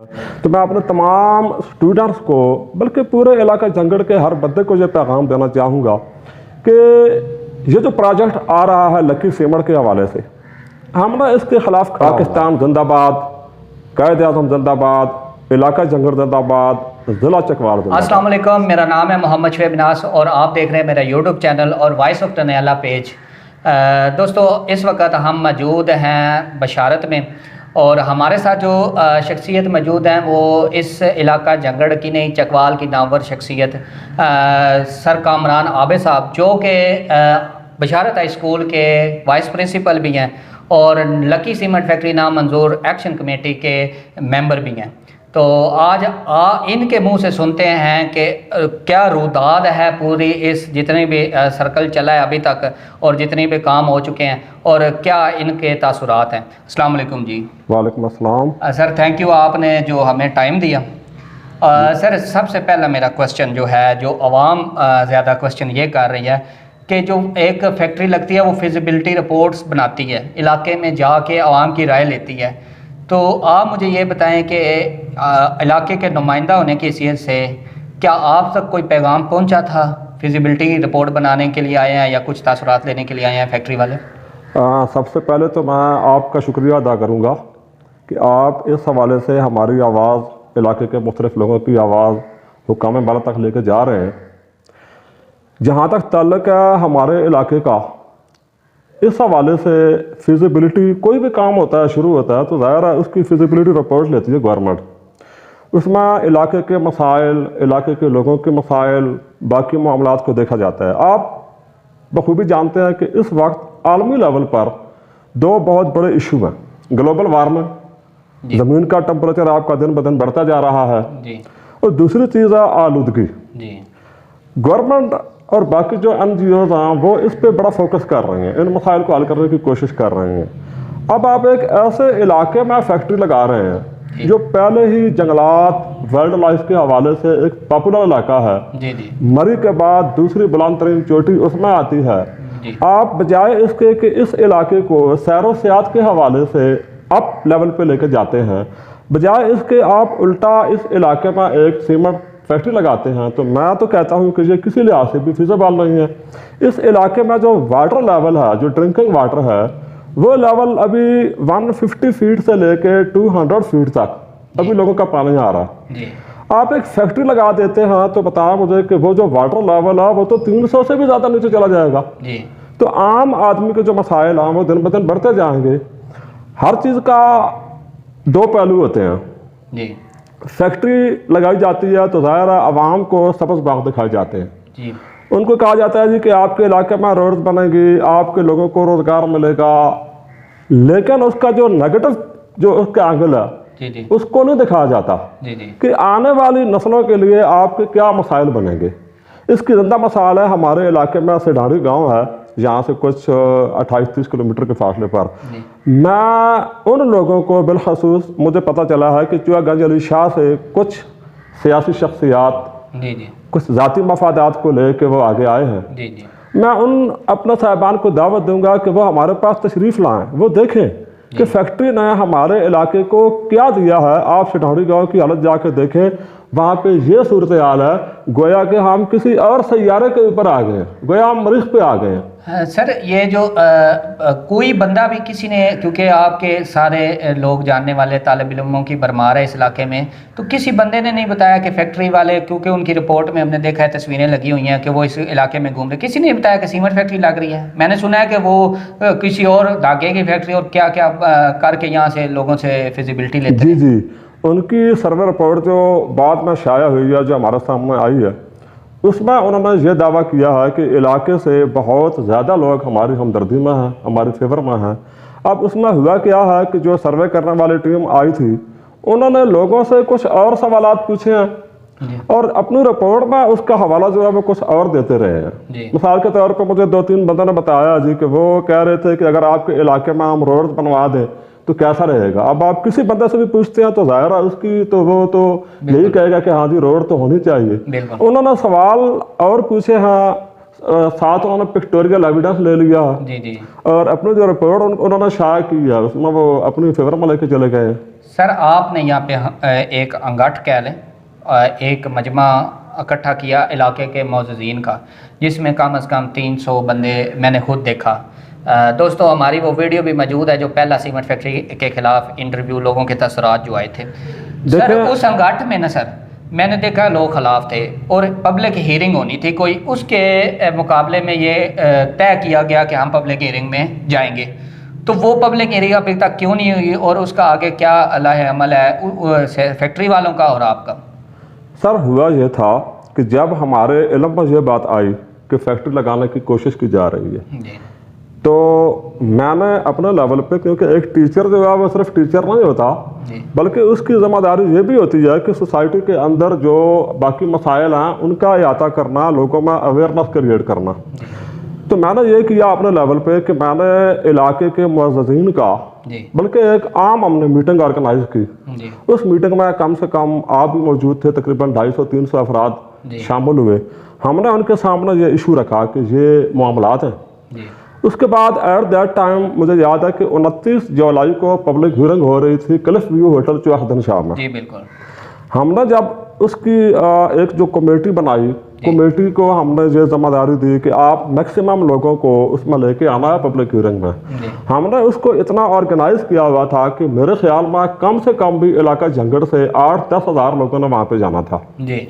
تو میں اپنے تمام اسٹوڈنٹس کو بلکہ پورے علاقہ جنگڑ کے ہر بندے کو یہ پیغام دینا چاہوں گا کہ یہ جو پروجیکٹ آ رہا ہے لکی سیمنٹ کے حوالے سے، ہم نے اس کے خلاف پاکستان زندہ باد، قائد اعظم زندہ باد، علاقہ جنگڑ زندہ باد، ضلع چکوال زندہ باد۔ السلام علیکم، میرا نام ہے محمد شعیب ناز اور آپ دیکھ رہے ہیں میرا یوٹیوب چینل اور وائس آف ٹنیالہ پیج۔ دوستو اس وقت ہم موجود ہیں بشارت میں اور ہمارے ساتھ جو شخصیت موجود ہیں وہ اس علاقہ جنگڑ کی نہیں چکوال کی نامور شخصیت سر کامران عابد صاحب، جو کہ بشارت ہائی اسکول کے وائس پرنسپل بھی ہیں اور لکی سیمنٹ فیکٹری نامنظور ایکشن کمیٹی کے ممبر بھی ہیں۔ تو آج ان کے منہ سے سنتے ہیں کہ کیا روداد ہے پوری اس جتنے بھی سرکل چلا ہے ابھی تک اور جتنے بھی کام ہو چکے ہیں اور کیا ان کے تاثرات ہیں۔ السلام علیکم جی۔ وعلیکم السلام سر تھینک یو، آپ نے جو ہمیں ٹائم دیا۔ سر سب سے پہلا میرا کوسچن جو ہے، جو عوام زیادہ کوسچن یہ کر رہی ہے کہ جو ایک فیکٹری لگتی ہے وہ فیزیبلٹی رپورٹس بناتی ہے، علاقے میں جا کے عوام کی رائے لیتی ہے، تو آپ مجھے یہ بتائیں کہ علاقے کے نمائندہ ہونے کی حیثیت سے کیا آپ تک کوئی پیغام پہنچا تھا؟ فیزیبلٹی رپورٹ بنانے کے لیے آئے ہیں یا کچھ تاثرات لینے کے لیے آئے ہیں فیکٹری والے؟ سب سے پہلے تو میں آپ کا شکریہ ادا کروں گا کہ آپ اس حوالے سے ہماری آواز، علاقے کے مختلف لوگوں کی آواز حکام بالا تک لے کے جا رہے ہیں۔ جہاں تک تعلق ہے ہمارے علاقے کا، اس حوالے سے فیزیبلٹی کوئی بھی کام ہوتا ہے، شروع ہوتا ہے تو ظاہر ہے اس کی فیزیبلٹی رپورٹ لیتی ہے گورنمنٹ۔ اس میں علاقے کے مسائل، علاقے کے لوگوں کے مسائل، باقی معاملات کو دیکھا جاتا ہے۔ آپ بخوبی جانتے ہیں کہ اس وقت عالمی لیول پر دو بہت بڑے ایشو ہیں، گلوبل وارمنگ، زمین کا ٹمپریچر آپ کا دن بدن بڑھتا جا رہا ہے، اور دوسری چیز ہے آلودگی۔ گورنمنٹ اور باقی جو این جی اوز ہیں وہ اس پہ بڑا فوکس کر رہے ہیں، ان مسائل کو حل کرنے کی کوشش کر رہے ہیں۔ اب آپ ایک ایسے علاقے میں فیکٹری لگا رہے ہیں جو پہلے ہی جنگلات، وائلڈ لائف کے حوالے سے ایک پاپولر علاقہ ہے، مری کے بعد دوسری بلند ترین چوٹی اس میں آتی ہے۔ آپ بجائے اس کے کہ اس علاقے کو سیر و سیاحت کے حوالے سے اپ لیول پہ لے کے جاتے ہیں، بجائے اس کے آپ الٹا اس علاقے میں ایک سیمنٹ فیکٹری لگاتے ہیں، تو میں تو کہتا ہوں کہ یہ کسی لحاظ سے بھی فیزیبل نہیں ہے۔ اس علاقے میں جو واٹر لیول ہے، جو ڈرنکنگ واٹر ہے، وہ لیول ابھی 150 فیٹ سے لے کے 200 فیٹ تک ابھی لوگوں کا پانی آ رہا ہے۔ آپ ایک فیکٹری لگا دیتے ہیں تو بتائیں مجھے کہ وہ جو واٹر لیول ہے وہ تو 300 سے بھی زیادہ نیچے چلا جائے گا۔ تو عام آدمی کے جو مسائل ہیں وہ دن بدن بڑھتے جائیں گے۔ ہر چیز کا دو پہلو ہوتے ہیں۔ فیکٹری لگائی جاتی ہے تو ظاہر ہے عوام کو سبز باغ دکھائے جاتے ہیں، ان کو کہا جاتا ہے جی کہ آپ کے علاقے میں روڈ بنے گی، آپ کے لوگوں کو روزگار ملے گا، لیکن اس کا جو نیگیٹو جو اس کا اینگل ہے اس کو نہیں دکھایا جاتا کہ آنے والی نسلوں کے لیے آپ کے کیا مسائل بنیں گے۔ اس کی زندہ مثال ہے ہمارے علاقے میں سڈھاڑی گاؤں ہے، یہاں سے کچھ 28-30 کلومیٹر کے فاصلے پر۔ میں ان لوگوں کو بالخصوص مجھے پتہ چلا ہے کہ چوہا گنج علی شاہ سے کچھ سیاسی شخصیات کچھ ذاتی مفادات کو لے کے وہ آگے آئے ہیں۔ میں ان اپنے صاحبان کو دعوت دوں گا کہ وہ ہمارے پاس تشریف لائیں، وہ دیکھیں کہ فیکٹری نے ہمارے علاقے کو کیا دیا ہے۔ آپ سڈھاڑی گاؤں کی حالت جا کے دیکھیں، وہاں پہ یہ صورتحال ہے گویا کہ ہم کسی اور سیارے کے اوپر آ گئے ہیں، گویا ہم مریخ پہ آ گئے ہیں۔ سر یہ جو کوئی بندہ بھی کسی نے، کیونکہ آپ کے سارے لوگ جاننے والے طالب علموں کی بھرمار ہے اس علاقے میں، تو کسی بندے نے نہیں بتایا کہ فیکٹری والے، کیونکہ ان کی رپورٹ میں ہم نے دیکھا ہے تصویریں لگی ہوئی ہیں کہ وہ اس علاقے میں گھوم رہے، کسی نے بتایا کہ سیمنٹ فیکٹری لگ رہی ہے؟ میں نے سنا ہے کہ وہ کسی اور دھاگے کی فیکٹری اور کیا کیا کر کے یہاں سے لوگوں سے فیزیبلٹی لیتے ہیں۔ جی ان کی سروے رپورٹ جو بعد میں شائع ہوئی ہے، جو ہمارے سامنے آئی ہے، اس میں انہوں نے یہ دعویٰ کیا ہے کہ علاقے سے بہت زیادہ لوگ ہماری ہمدردی میں ہیں، ہماری فیور میں ہیں۔ اب اس میں ہوا کیا ہے کہ جو سروے کرنے والی ٹیم آئی تھی انہوں نے لوگوں سے کچھ اور سوالات پوچھے ہیں اور اپنی رپورٹ میں اس کا حوالہ جو ہے وہ کچھ اور دیتے رہے ہیں۔ مثال کے طور پر مجھے 2-3 بندوں نے بتایا جی کہ وہ کہہ رہے تھے کہ اگر آپ کے علاقے میں ہم روڈ بنوا دیں تو کیسا رہے گا۔ اب آپ کسی بندے سے بھی پوچھتے ہیں تو ظاہر ہے اس کی تو وہ تو یہی کہے گا کہ ہاں جی روڈ تو ہونی چاہیے۔ انہوں نے سوال اور پوچھے ہیں، ساتھ انہوں نے پکٹوریل ایویڈنس لے لیا اور اپنی جو رپورٹ انہوں نے شائع کی ہے اس میں وہ اپنی فیور میں لے کے چلے گئے۔ سر آپ نے یہاں پہ ایک انگٹھ کہہ لیں ایک مجمع اکٹھا کیا علاقے کے معززین کا، جس میں کم از کم 300 بندے میں نے خود دیکھا۔ دوستو ہماری وہ ویڈیو بھی موجود ہے جو پہلا سیمنٹ فیکٹری کے خلاف انٹرویو لوگوں کے تاثرات جو آئے تھے۔ سر اس انگٹھ میں نا سر میں نے دیکھا لوگ خلاف تھے اور پبلک ہیئرنگ ہونی تھی کوئی، اس کے مقابلے میں یہ طے کیا گیا کہ ہم پبلک ہیئرنگ میں جائیں گے، تو وہ پبلک ہیئرنگ ابھی تک کیوں نہیں ہوئی اور اس کا آگے کیا لاہ عمل ہے فیکٹری والوں کا اور آپ کا؟ سر ہوا یہ تھا کہ جب ہمارے علم میں یہ بات آئی کہ فیکٹری لگانے کی کوشش کی جا رہی ہے جی تو میں نے اپنے لیول پہ، کیونکہ ایک ٹیچر جو ہے وہ صرف ٹیچر نہیں ہوتا جی بلکہ اس کی ذمہ داری یہ بھی ہوتی ہے کہ سوسائٹی کے اندر جو باقی مسائل ہیں ان کا احاطہ کرنا، لوگوں میں اویئرنیس کریٹ کرنا۔ تو میں نے یہ کیا اپنے لیول پہ کہ میں نے علاقے کے معززین کا جی بلکہ ایک عام ہم نے میٹنگ آرگنائز کی۔ جی اس میٹنگ میں کم سے کم آپ بھی موجود تھے، تقریباً 250-300 افراد جی شامل ہوئے۔ ہم نے ان کے سامنے یہ ایشو رکھا کہ یہ معاملات ہیں۔ جی اس کے بعد ایٹ دیٹ ٹائم مجھے یاد ہے کہ 29 جولائی کو پبلک ہیئرنگ ہو رہی تھی کلف ویو ہوٹل چوہدن شاہ میں۔ جی بالکل۔ ہم نے جب اس کی ایک جو کمیٹی بنائی، کمیٹی کو ہم نے یہ ذمہ داری دی کہ آپ میکسیمم لوگوں کو اس میں لے کے آنا ہے پبلک ہیئرنگ میں۔ جی ہم نے اس کو اتنا آرگنائز کیا ہوا تھا کہ میرے خیال میں کم سے کم بھی علاقہ جھنگڑ سے 8-10 ہزار لوگوں نے وہاں پہ جانا تھا۔ جی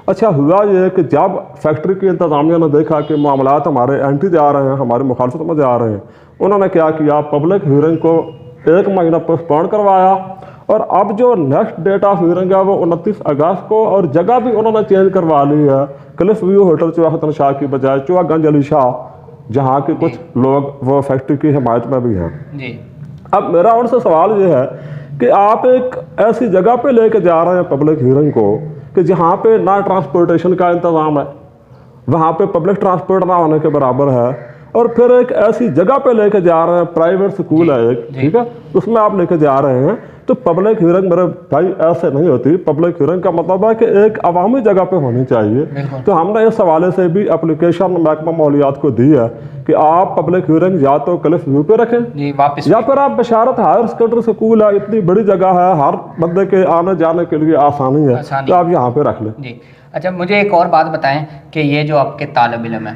اچھا ہوا یہ کہ جب فیکٹری کی انتظامیہ نے دیکھا کہ معاملات ہمارے اینٹی جا رہے ہیں، ہماری مخالفت میں جا رہے ہیں، انہوں نے کیا کیا، پبلک ہیئرنگ کو 1 مہینہ پوسٹ پون کروایا، اور اب جو نیکسٹ ڈیٹ آف ہیئرنگ ہے وہ 29 اگست کو، اور جگہ بھی انہوں نے چینج کروا لی ہے، کلف ویو ہوٹل چوہدن شاہ کی بجائے چوہا گنج علی شاہ، جہاں کے کچھ لوگ وہ فیکٹری کی حمایت میں بھی ہیں۔ جی اب میرا ان سے سوال یہ ہے کہ آپ ایک ایسی جگہ پہ لے کے جا رہے ہیں پبلک ہیئرنگ کو کہ جہاں پہ نہ ٹرانسپورٹیشن کا انتظام ہے، وہاں پہ پبلک ٹرانسپورٹ نہ ہونے کے برابر ہے، اور پھر ایک ایسی جگہ پہ لے کے جا رہے ہیں، پرائیویٹ سکول ہے ایک، ٹھیک ہے، اس میں آپ لے کے جا رہے ہیں، تو پبلک ہیئرنگ میرے بھائی ایسے نہیں ہوتی۔ پبلک ہیئرنگ کا مطلب ہے کہ ایک عوامی جگہ پہ ہونی چاہیے۔ تو ہم نے اس حوالے سے بھی اپلیکیشن محکمہ ماحولیات کو دی ہے کہ آپ پبلک ہیئرنگ یا تو کلف ویو پہ رکھیں جی واپس یا پھر آپ بشارت ہائر سیکنڈری سکول ہے، اتنی بڑی جگہ ہے، ہر بندے کے آنے جانے کے لیے آسانی ہے، تو آپ یہاں پہ رکھ لیں۔ جی اچھا مجھے ایک اور بات بتائیں کہ یہ جو آپ کے طالب علم ہیں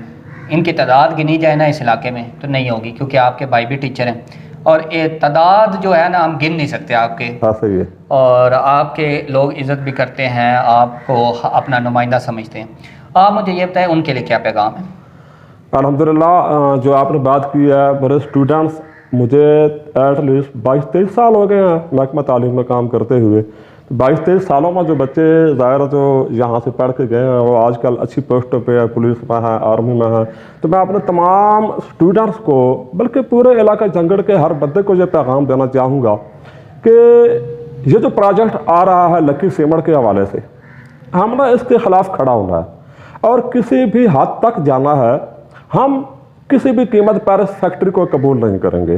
ان کی تعداد گنی جائے نا اس علاقے میں تو نہیں ہوگی، کیونکہ آپ کے بھائی بھی ٹیچر ہیں، اور یہ تعداد جو ہے نا ہم گن نہیں سکتے آپ کے، ہاں صحیح ہے، اور آپ کے لوگ عزت بھی کرتے ہیں، آپ کو اپنا نمائندہ سمجھتے ہیں۔ آپ مجھے یہ بتائیں ان کے لیے کیا پیغام ہے؟ الحمدللہ جو آپ نے بات کی ہے، میرے اسٹوڈنٹس مجھے ایٹ لیسٹ 22-23 سال ہو گئے ہیں محکمہ تعلیم میں کام کرتے ہوئے۔ 22-23 سالوں میں جو بچے ظاہر جو یہاں سے پڑھ کے گئے ہیں وہ آج کل اچھی پوسٹوں پہ ہے، پولیس میں ہے، آرمی میں ہے، تو میں اپنے تمام اسٹوڈنٹس کو بلکہ پورے علاقہ جھنگڑ کے ہر بندے کو یہ پیغام دینا چاہوں گا کہ یہ جو پروجیکٹ آ رہا ہے لکی سیمنٹ کے حوالے سے، ہم نے اس کے خلاف کھڑا ہونا ہے اور کسی بھی حد تک جانا ہے۔ ہم کسی بھی قیمت پر اس فیکٹری کو قبول نہیں کریں گے۔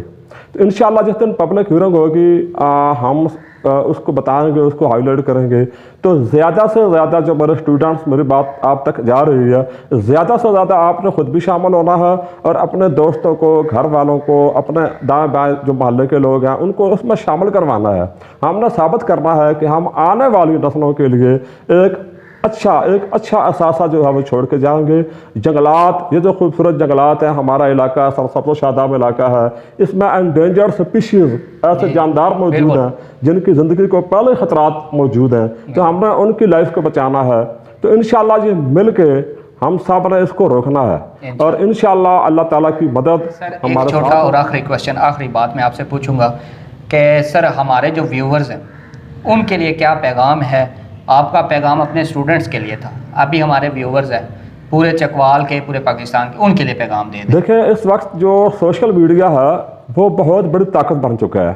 تو انشاءاللہ جس دن پبلک ہیئرنگ ہوگی ہم اس کو بتائیں گے، اس کو ہائی لائٹ کریں گے، تو زیادہ سے زیادہ جو میرے اسٹوڈنٹس، میری بات آپ تک جا رہی ہے، زیادہ سے زیادہ آپ نے خود بھی شامل ہونا ہے اور اپنے دوستوں کو، گھر والوں کو، اپنے دائیں بائیں جو محلے کے لوگ ہیں ان کو اس میں شامل کروانا ہے۔ ہم نے ثابت کرنا ہے کہ ہم آنے والی نسلوں کے لیے ایک اچھا اثاثہ جو ہے وہ چھوڑ کے جائیں گے۔ جنگلات، یہ جو خوبصورت جنگلات ہیں، ہمارا علاقہ سرسبز و شاداب علاقہ ہے، اس میں انڈینجرڈ سپیشیز ایسے جاندار موجود ہیں جن کی زندگی کو پہلے خطرات موجود ہیں، تو ہم نے ان کی لائف کو بچانا ہے۔ تو انشاءاللہ یہ مل کے ہم سب نے اس کو روکنا ہے، اور انشاءاللہ اللہ تعالیٰ کی مدد ہمارے ایک چھوٹا اور آخری کوشچن، آخری بات میں آپ سے پوچھوں گا کہ سر ہمارے جو ویورز ہیں ان کے لیے کیا پیغام ہے؟ آپ کا پیغام اپنے اسٹوڈنٹس کے لیے تھا، ابھی ہمارے ویورز ہیں پورے چکوال کے، پورے پاکستان کے، ان کے لیے پیغام دے دیں۔ دیکھیں اس وقت جو سوشل میڈیا ہے وہ بہت بڑی طاقت بن چکا ہے،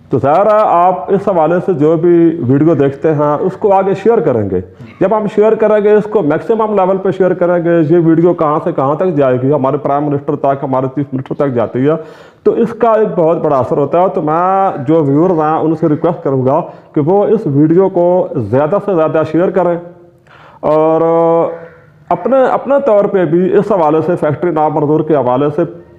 تو ظاہر ہے آپ اس حوالے سے جو بھی ویڈیو دیکھتے ہیں اس کو آگے شیئر کریں گے۔ جب ہم شیئر کریں گے، اس کو میکسیمم لیول پہ شیئر کریں گے، یہ ویڈیو کہاں سے کہاں تک جائے گی، ہمارے پرائم منسٹر تک، ہمارے چیف منسٹر تک جاتی ہے، تو اس کا ایک بہت بڑا اثر ہوتا ہے۔ تو میں جو ویورز ہیں ان سے ریکویسٹ کروں گا کہ وہ اس ویڈیو کو زیادہ سے زیادہ شیئر کریں، اور اپنے طور پہ بھی اس حوالے سے فیکٹری نامنظور کے حوالے سے